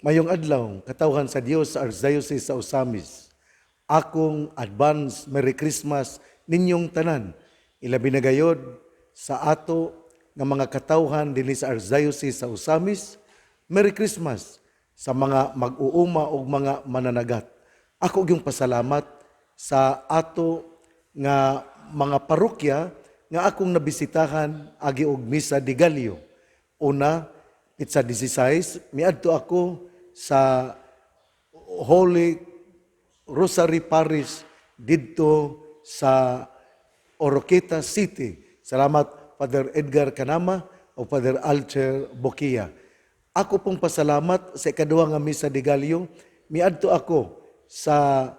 Mayong adlaw, katawhan sa Dios sa Archdiocese sa Osamis. Akong advance Merry Christmas ninyong tanan. Ilabi na gayod sa ato nga mga katawhan dinhi sa Archdiocese sa Osamis. Merry Christmas sa mga mag-uuma o mga mananagat. Ako gyung pasalamat sa ato nga mga parokya nga akong nabisitahan agi og Misa de Gallo. Una, Pizza 16, miadto ako sa Holy Rosary Parish didto sa Oroqueta City. Salamat Father Edgar Canama o Father Alcher Boquia. Ako pong pasalamat sa ikaduha nga Misa de Gallo, miadto ako sa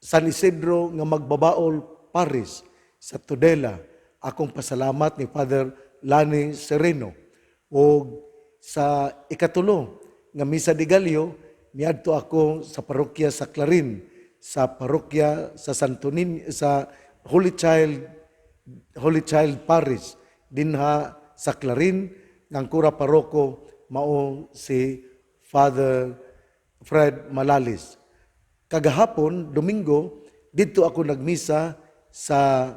San Isidro nga Magbabaol Parish sa Tudela. Akong pasalamat ni Father Lani Sereno. O sa ikatulo nga Misa de Gallo, miadto ako sa parokya sa Clarin, sa parokya sa Santonin, sa Holy Child Parish dinha sa Clarin, ng kura paroko mao si Father Fred Malalis. Kagahapon, Domingo, dito ako nagmisa sa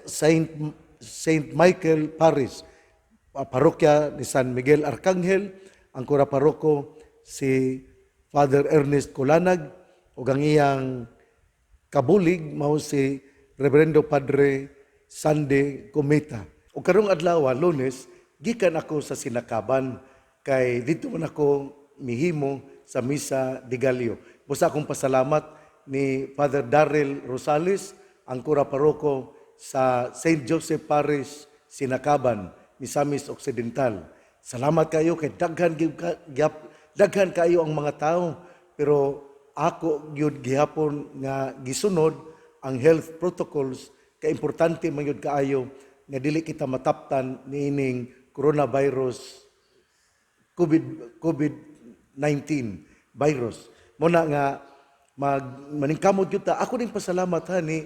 Saint Michael Parish, parokya ni San Miguel Arcangel. Ang kura paroko si Father Ernest Colanag o ang iyang kabulig mao si Reverendo Padre Sandy Cometa. O karong adlaw, Lunes, gikan ako sa Sinakaban kay dito man ako mihimo sa Misa de Gallo. Busa akong pasalamat ni Father Darrell Rosales, ang kura paroko sa St. Joseph Parish, Sinakaban, Misamis Occidental. Salamat kayo kay daghan kayo ang mga tao, pero ako gyud gihapon nga gisunod ang health protocols. Kay importante man gyud kaayo nga dili kita mataptan niining coronavirus COVID-19 virus. Muna nga maningkamot gyud ta. Ako ning pasalamat ha ni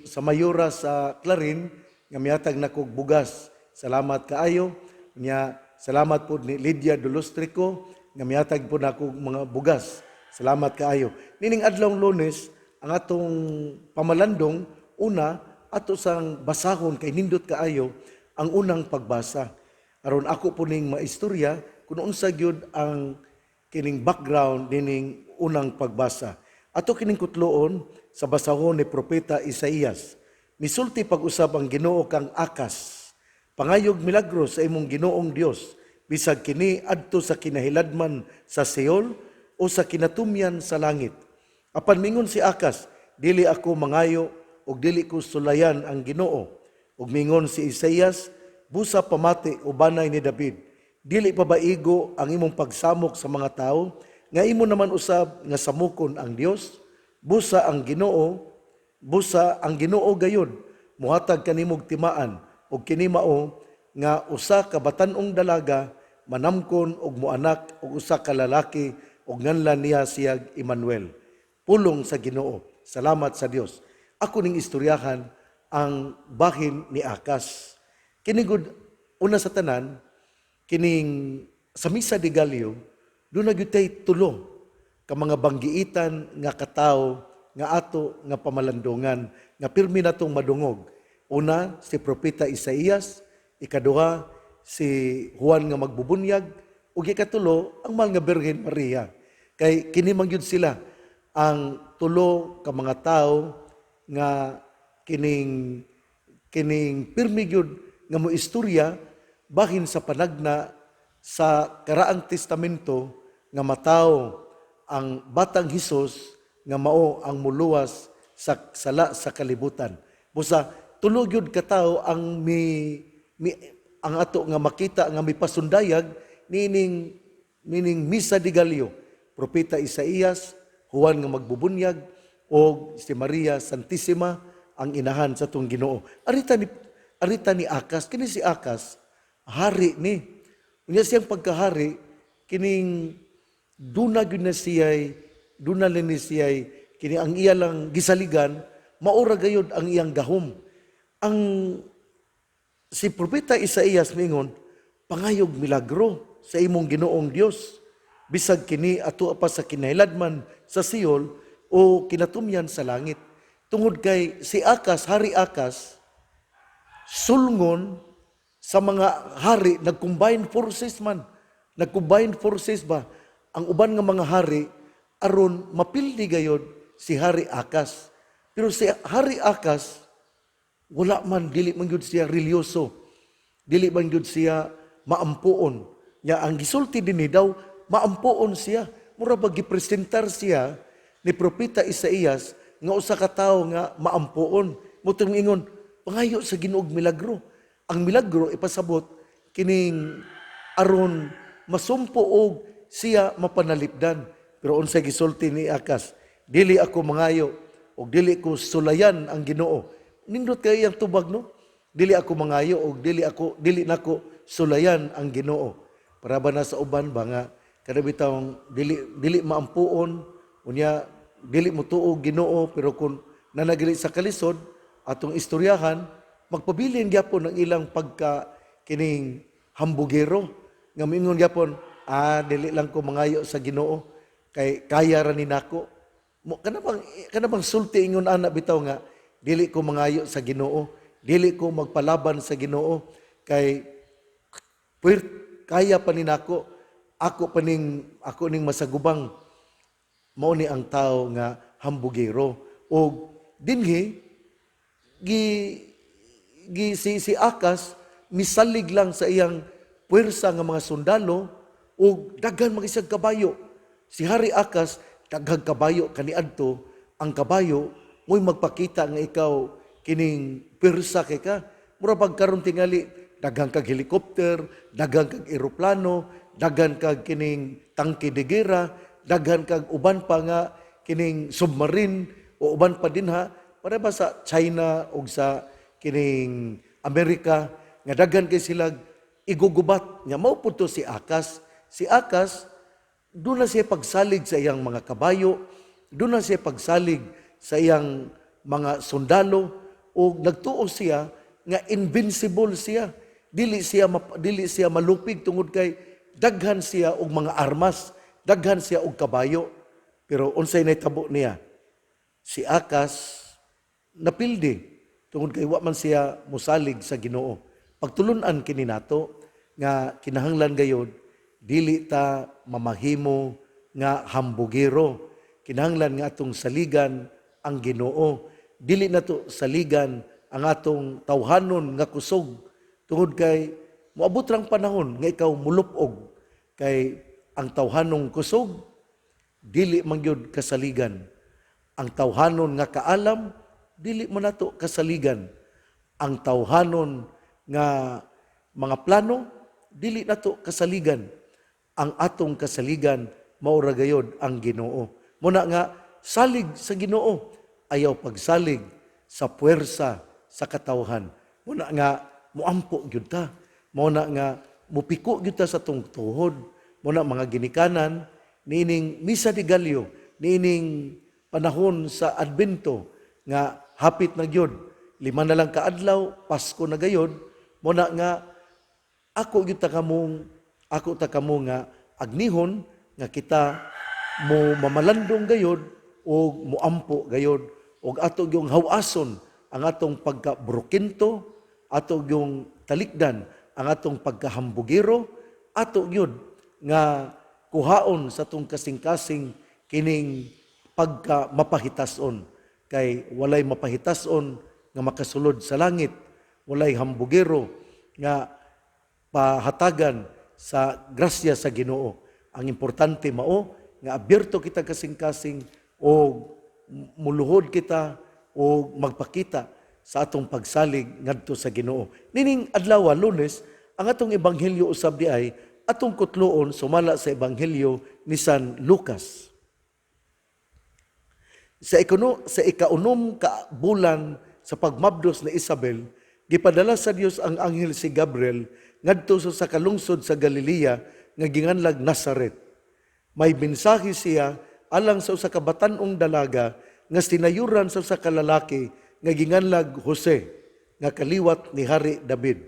sa mayora sa Clarin nga mihatag nako bugas. Salamat kaayo niya. Salamat po ni Lydia Dolostrico nga mihatag po nako mga bugas. Salamat kaayo. Nining adlawng Lunes ang atong pamalandong una ato sang basahon kay nindot kaayo ang unang pagbasa. Aron ako po ning maistorya kung unsa gyud ang kining background nining unang pagbasa. Ato kining kutloon sa basahon ni Propeta Isaías. Misulti pag-usab ang Ginoo kang Akas. Pangayog milagro sa imong Ginoong Dios, bisag kini adto sa kinahiladman sa Seol o sa kinatumyan sa langit. Apan mingon si Akas, dili ako mangayo o dili ko sulayan ang Ginoo. Ug mingon si Isaías, busa pamati o banay ni David. Dili pa ba igo ang imong pagsamok sa mga tao, nga imo naman usab nga samukon ang Dios? Busa ang Ginoo gayud, muhatag kanimog timaan, og kini mao nga usa ka batan-ong dalaga manamkon og muanak og usa ka lalaki og nganlan niya siyag Emmanuel. Pulong sa Ginoo. Salamat sa Dios. Ako ning istoryahan ang bahin ni Akas. Kini gud una sa tanan, kining sa Misa de Gallo, doon nagyutay tulo ka mga banggiitan nga katawo nga ato nga pamalandungan nga pirmi natong madungog. Una, si Propeta Isaías. Ikaduha, si Juan nga magbubunyag. Ug ikatulo, ang mahal nga Birhen Maria. Kay kini man gyud sila ang tulo ka mga tao nga kining pirmi gyud nga moistorya bahin sa panagna sa karaang testamento nga mataw ang batang Hesus nga mao ang muluwas sa sala sa kalibutan. Busa tulo gyud ka tawo ang ang ato nga makita nga mipasundayag nining Misa de Gallo. Propeta Isaías, Juan nga magbubunyag o si Maria Santissima ang inahan sa tong Ginoo. Arita ni Akas, kini si Akas hari ni. Unya siyang pagkahari kining duna gyud na siyay kini ang iya lang gisaligan, maura gayud ang iyang gahom. Ang si Propeta Isaías mingon, pangayog milagro. sa imong Ginoong Dios. Bisag kini ato pa sa kinahilad sa Siol o kinatumyan sa langit. Tungod kay si Akas, Hari Akas, sulngon sa mga hari, nag-combine forces man. Nag-combine forces ba? Ang uban nga mga hari, aron mapildi gayod si Hari Akas. Pero si Hari Akas, wala man, dili man yun siya religyoso. Dili man yun siya maampuon. Nya ang gisulti din daw, maampuon siya. Mura ba gipresentar siya ni Propeta Isaías nga usa ka tawo nga maampuon. Mutong ingon, pangayo sa Ginoog milagro. Ang milagro ipasabot kining aron masumpo og siya mapanalipdan. Pero unsay gisulti ni Akas, dili ako mangayo og dili ko sulayan ang Ginoo. Nindot kay ang tubag no? Dili ako mangayo og dili nako sulayan ang Ginoo. Para ba na sa uban ba nga kada bitawng dili maampuon unya dili mo tuog Ginoo pero kung nanagili sa kalisod atong istoryahan magpabilin gyapon ang ilang pagka kining hambugero nga mingon gyapon dili lang ko mangayo sa Ginoo kay kaya ra ni nako. Kana bang sulti ingon ana bitaw nga dili ko mangayo sa Ginoo, dili ko magpalaban sa Ginoo kay kaya pa ni nako, ako ning masagubang mao ni ang tao nga hambugero. O dinhi si Akas misalig lang sa iyang puwersa nga mga sundalo o daghan mag-isang kabayo. Si Hari Akas daghang kabayo kaniadto, ang kabayo mo'y magpakita nga ikaw kining persa kay ka. Mura pagkaroon tingali, daghang kag helikopter, daghang kag eroplano, daghan kag kining tangke de gera, daghan kag uban pa nga kining submarine, o uban pa din ha, para ba sa China o sa kining Amerika, nga daghan kay sila igugubat. Nga mao to si Akas. Si Akas, doon na siya pagsalig sa iyang mga kabayo, doon na siya pagsalig sa iyang mga sundalo o nagtuo siya nga invincible siya. Dili siya malupig tungod kay daghan siya og mga armas, daghan siya og kabayo. Pero unsay nahitabo niya? Si Akas napildi tungod kay wa man siya mosalig sa Ginoo. Pagtulunan kini nato nga kinahanglan gayud dili ta mamahimo nga hambugero. Kinahanglan nga atong saligan ang Ginoo. Dili nato saligan ang atong tawhanon nga kusog. Tungod kay moabot rang panahon nga ikaw mulupog kay ang tawhanong kusog dili man gyud kasaligan. Ang tawhanon nga kaalam dili man nato kasaligan. Ang tawhanon nga mga plano dili nato kasaligan. Ang atong kasaligan mao ra gayud ang Ginoo. Muna nga salig sa Ginoo, ayaw pagsalig sa puwersa sa katawhan. Muna nga muampo gyud ta. Muna nga mupiko gyud ta sa tungtuhod. Muna mga ginikanan niining misa de Gallo, niining panahon sa Adbento nga hapit na gyud. 5 na lang ka adlaw, Pasko na gayod. Muna nga ako ta kamo nga agnihon nga kita mo mamalandong gayod o muampo gayod o ato yung hawason ang atong pagkabrukinto, ato yung talikdan ang atong pagkahambugiro, ato yun nga kuhaon sa tong kasing-kasing kining pagka mapahitason. Kay walay mapahitason nga makasulod sa langit, walay hambugiro nga pahatagan sa grasya sa Ginoo. Ang importante mao nga abierto kita kasing-kasing o muluhod kita o magpakita sa atong pagsalig ngadto sa Ginoo. Nining adlaw Lunes, ang atong ebanghelyo usab di ay atong kutloon sumala sa ebanghelyo ni San Lucas. Sa ikaunom ka bulan sa pagmabdos ni Isabel, gipadala sa Dios ang anghel si Gabriel ngadto sa kalungsod sa Galilea nga ginganlag Nazaret. May mensahe siya alang sa usa ka batan-ong dalaga nga sinayuran sa usa ka lalaki nga ginganlag Jose nga kaliwat ni Hari David.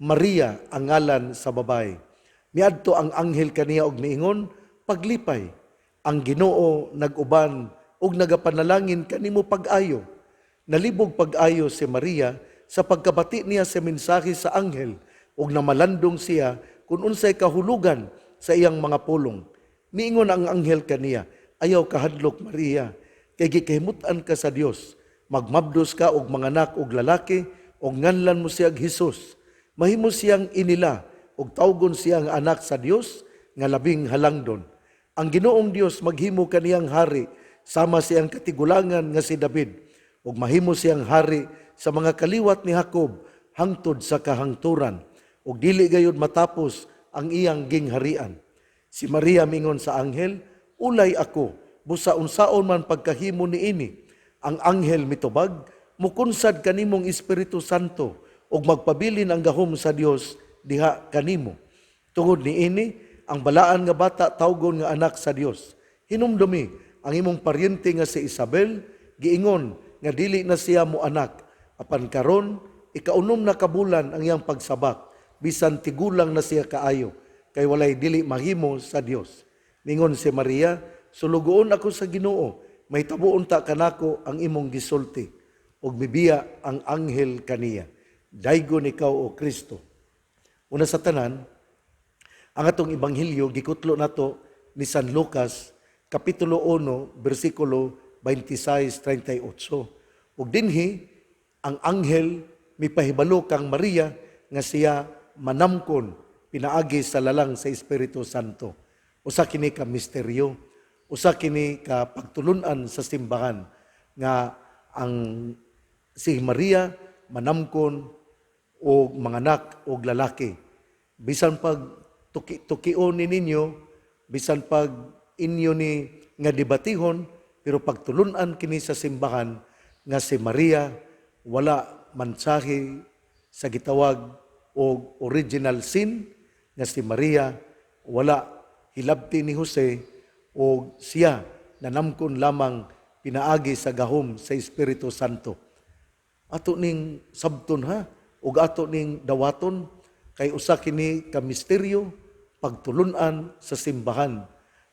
Maria ang ngalan sa babae. Miadto ang anghel kaniya og miingon, paglipay, ang Ginoo nag-uban og nagapanalangin kanimo pag-ayo. Nalibog pag-ayo si Maria sa pagkabati niya sa mensahe sa anghel ug namalandong siya kung unsay kahulugan sa iyang mga pulong. Miingon ang anghel kaniya, ayaw kahadlok Maria, kay gikahimutan ka sa Dios. Magmabdos ka og manganak og lalaki og nganlan mo siya Hesus. Mahimo siyang inila ug tawgon siyang anak sa Dios nga labing halangdon. Ang Ginoong Dios maghimo kaniyang hari sama siyang katigulangan nga si David ug mahimo siyang hari sa mga kaliwat ni Jacob hangtod sa kahangturan ug dili gayud matapos ang iyang gingharian. Si Maria mingon sa anghel, ulay ako, busa unsaon man pagkahimo niini. Ang anghel mitubag, mukunsad kanimong Espiritu Santo ug magpabilin ang gahom sa Dios diha kanimo. Tungod niini, ang balaan nga bata tawgon nga anak sa Dios. Hinumdumi ang imong paryente nga si Isabel, giingon nga dili na siya mo anak. Apan karon, ikaunom na kabulan ang iyang pagsabak, bisan tigulang na siya kaayo, kay walay dili mahimo sa Dios. Ningon si Maria, sulugoon ako sa Ginoo, may tabuon ta kanako ang imong gisulti, ug mibiya ang anghel kaniya. Daygon ikaw o Kristo. Una sa tanan, ang atong ibanghilyo gikutlo nato ni San Lucas kapitulo 1 bersikulo 26-38. Ug dinhi ang anghel mipahibalo kang Maria nga siya manamkon pinaagi sa lalang sa Espiritu Santo. Usa kini ka misteryo, usa kini ka pagtulunan sa simbahan nga ang si Maria manamkon o manganak og lalaki. Bisan pag tukion ni ninyo, bisan pag inyo ni nga debatihon, pero pagtulunan kini sa simbahan nga si Maria wala mensahe sa gitawag og original sin, nga si Maria wala hilabti ni Jose o siya nanamkon lamang pinaagi sa gahom sa Espiritu Santo. Ato ning sabton ha, ug ato ning dawaton, kay usa kini ka misteryo, pagtulunan sa simbahan.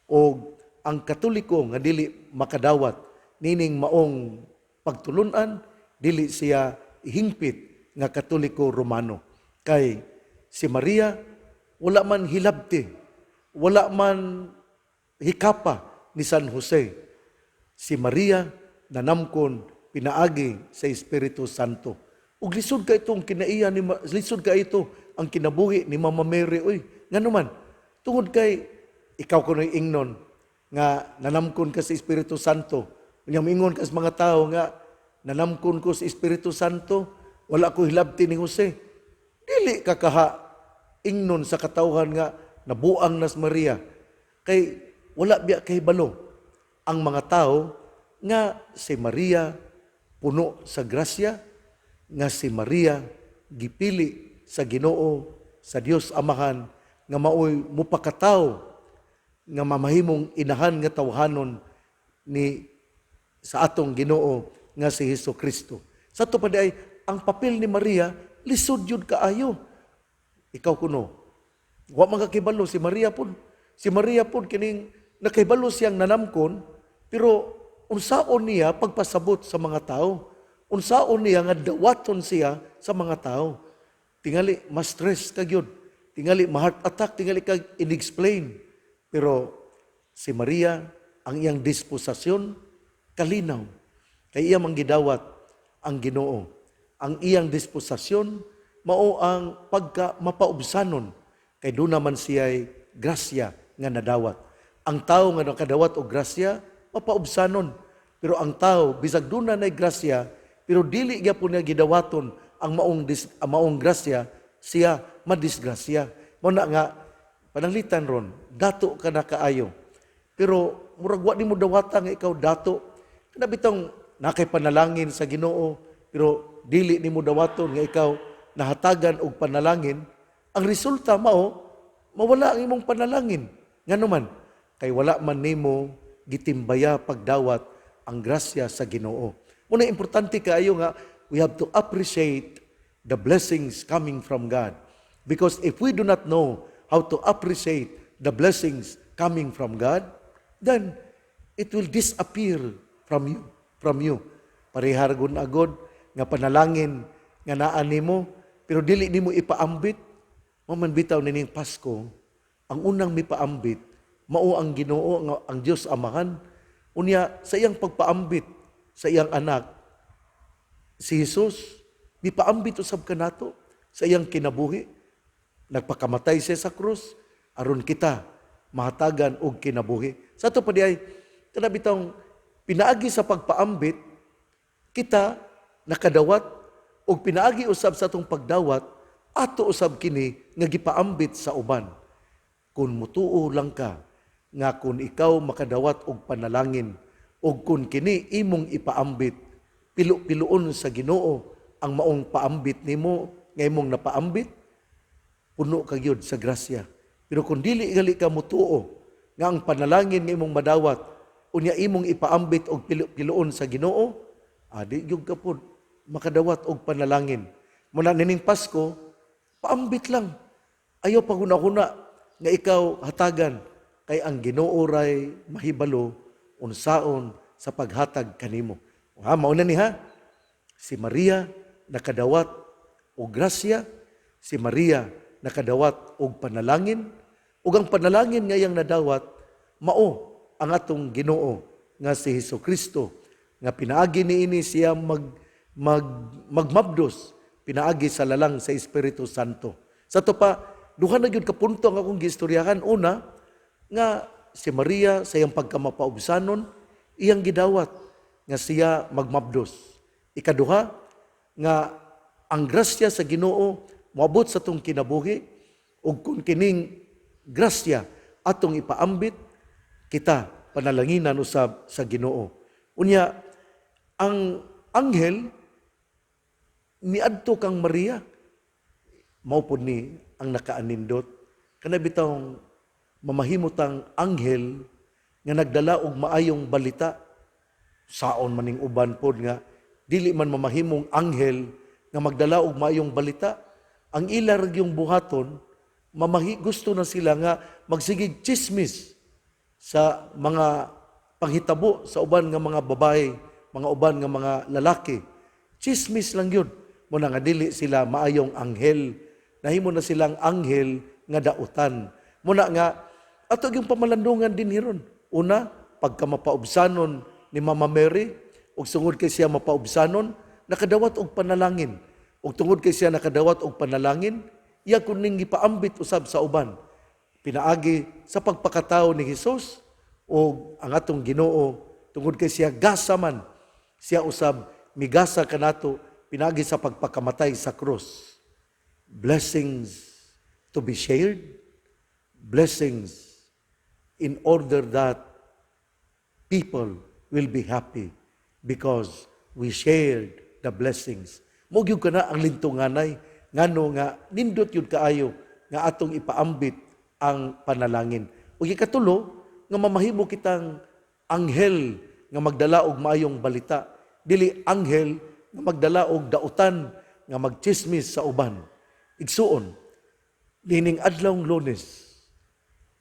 O ang Katoliko nga dili makadawat, nining maong pagtulunan, dili siya ihingpit nga Katoliko Romano. Kay si Maria, wala man hilabti, wala man hikapa ni San Jose. Si Maria, nanamkon pinaagi sa Espiritu Santo. Ug lisod ka itong kinaiya ni lisod ka ito ang kinabuhi ni Mama Mary. Uy, ngano man tungod kay ikaw kunoy ingnon nga nanamkon ka sa Espiritu Santo. Unya mingon ka sa mga tao nga nanamkon ko sa Espiritu Santo, wala ko hilabti ni Jose. Dili ka kaha ingnon sa katawhan nga nabuang nas Maria. Kay wala biya kay balo ang mga tao nga si Maria puno sa grasya, nga si Maria gipili sa Ginoo, sa Dios Amahan, nga maoy mupakataw, nga mamahimong inahan nga tawhanon ni sa atong Ginoo nga si Hesukristo. Sa to pa ay ang papel ni Maria lisod yun kaayo. Ikaw kuno, wa man kakibalo si Maria pun. Si Maria pun kining nakahibalo siyang nanamkon, pero unsaon niya pagpasabot sa mga tao? Unsaon niya nga dawaton siya sa mga tao? Tingali ma-stress kag yun. Tingali ma-heart attack, tingali kag in-explain. Pero si Maria, ang iyang disposasyon, kalinaw. Kay iya manggidawat ang Ginoo. Ang iyang disposasyon, mao ang pagka mapaubsanon. Kay doon naman siya'y grasya nga nadawat. Ang tao nga nakadawat o grasya, mapaubsanon. Pero ang tao, bisag doon na grasya, pero dili niya po niya gidawaton ang maong grasya, siya madisgrasya. Muna nga, pananglitan ron, dato ka na kaayo. Pero murag wa ni mo dawata nga ikaw dato. Kanabitong nakay panalangin sa Ginoo, pero dili ni mo dawaton nga ikaw nahatagan og panalangin. Ang resulta mawala ang imong panalangin. Ngano man, kay wala man nimo gitimbaya pagdawat ang grasya sa Ginoo. Muna importante kaayo nga we have to appreciate the blessings coming from God. Because if we do not know how to appreciate the blessings coming from God, then it will disappear from you. Parihargon agod nga panalangin nga naa nimo pero dili nimo ipaambit. Maman bitaw nining Pasko, ang unang mipaambit mao ang Ginoo nga ang Dios Amahan. Unya sa iyang pagpaambit sa iyang anak si Jesus, mipaambit usab kanato sa iyang kinabuhi. Nagpakamatay siya sa krus aron kita mahatagan og kinabuhi. Sa ato pa diay kada bitong pinaagi sa pagpaambit, kita nakadawat og pinaagi usab sa atong pagdawat, ato usab kini nga gipaambit sa uban. Kung mutuo lang ka nga kung ikaw makadawat og panalangin og kung kini imong ipaambit, pilo-piloon sa Ginoo ang maong paambit nimo nga imong napaambit, puno ka gyud sa grasya. Pero kung dili gali ka mutuo nga ang panalangin nga imong madawat unya imong ipaambit og pilo-piloon sa Ginoo, adi gyud ka pod makadawat og panalangin. Muna nining Pasko, paambit lang. Ayaw paguna-huna nga ikaw hatagan kay ang Ginoo ray mahibalo unsaon sa paghatag kanimo. Mao na niha si Maria nakadawat og grasya, si Maria nakadawat og panalangin, ug ang panalangin nga iyang nadawat mao ang atong Ginoo nga si Hesukristo nga pinaagi niini siya magmabdos, pinaagi sa lalang sa Espiritu Santo. Sa to pa, duha na gyud ka punto ang akong giistoryahan. Una, nga si Maria sa iyang pagkamapaubsanon, iyang gidawat nga siya magmabdos. Ikaduha, nga ang grasya sa Ginoo moabot sa tong kinabuhi, ug kung kining grasya atong ipaambit, kita panalanginan usab sa Ginoo. Unya, ang anghel niadto kang Maria, mao pod ni ang nakaanindot. Kana bitawng mamahimutang anghel nga nagdala og maayong balita. Saon maning uban pod nga dili man mamahimong anghel nga magdala og maayong balita. Ang ilar yung buhaton, gusto na sila nga magsigig chismis sa mga panghitabo sa uban nga mga babae, mga uban nga mga lalaki. Chismis lang yun. Muna nga dili sila maayong anghel. Nahimo na silang anghel nga dautan. Muna nga, ato yung pamalandungan din hiron. Una, pagka mapaubsanon ni Mama Mary, ug sungod kay siya mapaubsanon, nakadawat og panalangin. Ug tungod kay siya nakadawat og panalangin, iya kuning gipaambit usab sa uban. Pinaagi sa pagpakatao ni Hesus o ang atong Ginoo, tungod kay siya gasa man, siya usab migasa kanato pinagi sa pagpakamatay sa krus. Blessings to be shared, blessings in order that people will be happy because we shared the blessings. Mogyud ka na ang lintunganay, ngano nga nindot yun kaayo nga atong ipaambit ang panalangin. O ikatulo, nga mamahimo kitang anghel nga magdala og maayong balita. Dili anghel nga magdala og dautan nga magchismis sa uban. Igsuon, nining adlawng Lunes,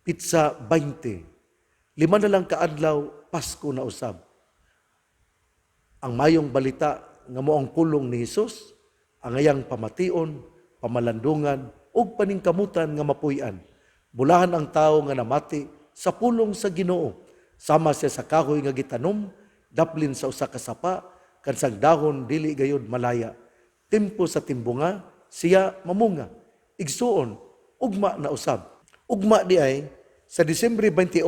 Pitsa 20, 5 na lang kaadlaw, Pasko na usab. Ang mayong balita nga moang pulong ni Hesus, ang ayang pamation, pamalandungan, ug paningkamutan nga mapuy-an. Bulahan ang tao nga namati sa pulong sa Ginoo. Sama siya sa kahoy nga gitanom, daplin sa usa ka sapa, kansang dahon dili gayud malaya. Tempo sa timbunga, siya mamunga. Igsuon, ugma na usab. Ugma di ay, sa Disyembre 21,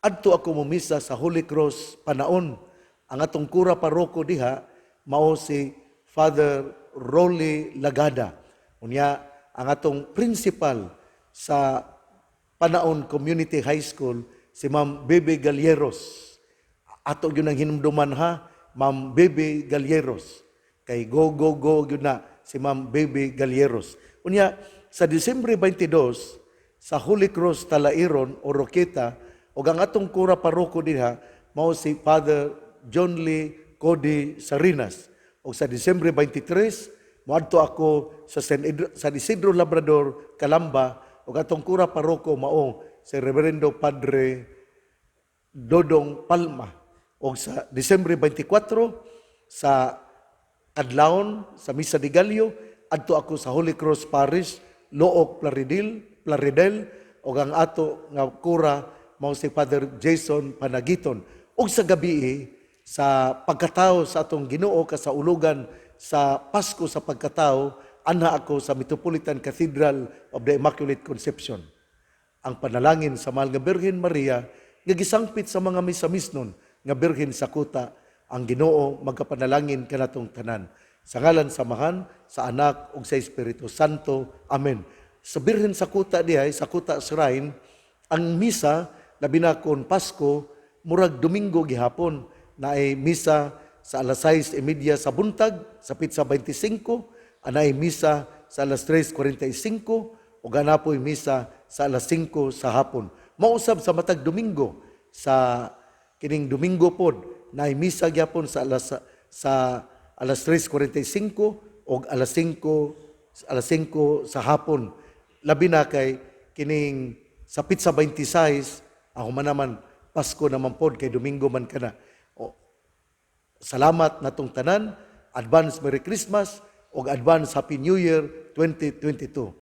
adto ako mumisa sa Holy Cross panaon. Ang atong kura paroko diha, mao si Father Rolly Lagada. Unya, ang atong principal sa Panaon Community High School, si Ma'am Bebe Galleros. Ato yun ang hinumduman ha, Ma'am Bebe Galleros. Kay go yun na si Ma'am Bebe Galleros. Unya, sa Disyembre 22, sa Holy Cross Talairon o Roqueta, o ang atong kura paroko diha, mao si Father John Lee Cody Sarinas. O sa Disyembre 23, moadto ako sa San Isidro Labrador, Calamba, ug atong kura paroko mao si Reverendo Padre Dodong Palma. O sa Disyembre 24 sa adlawon sa Misa de Gallo adto ako sa Holy Cross Parish, Look, Plaridel, ug ang ato nga kura mao si Father Jason Panagiton. Ug sa gabi sa pagkatao sa atong Ginoo kasaulugan sa Pasko sa pagkatao, anha ako sa Metropolitan Cathedral of the Immaculate Conception. Ang panalangin sa mahal nga Birhen Maria nga gisangpit sa mga misa-misnon nga Birhen sa kuta, ang Ginoo magkapanalangin kanatong tanan. Sa ngalan samahan, sa Anak ug sa Espiritu Santo. Amen. Sa Birhen sa kuta dihay, sa kuta shrine, ang misa labi na kon Pasko murag Domingo gihapon na ay misa sa alas 6:30 sa buntag sa Pitsa 25, anay misa sa alas 3:45 ug ganapoy misa sa alas 5 sa hapon. Mausab sa matag Domingo sa kining Domingo pod na misa gyapon sa alas 3:45 ug alas 5 sa hapon. Labi na kay kining sa Pitsa 26 ako man naman Pasko naman pod kay Domingo man kana. Salamat natong tanan, advance Merry Christmas ug advance Happy New Year 2022.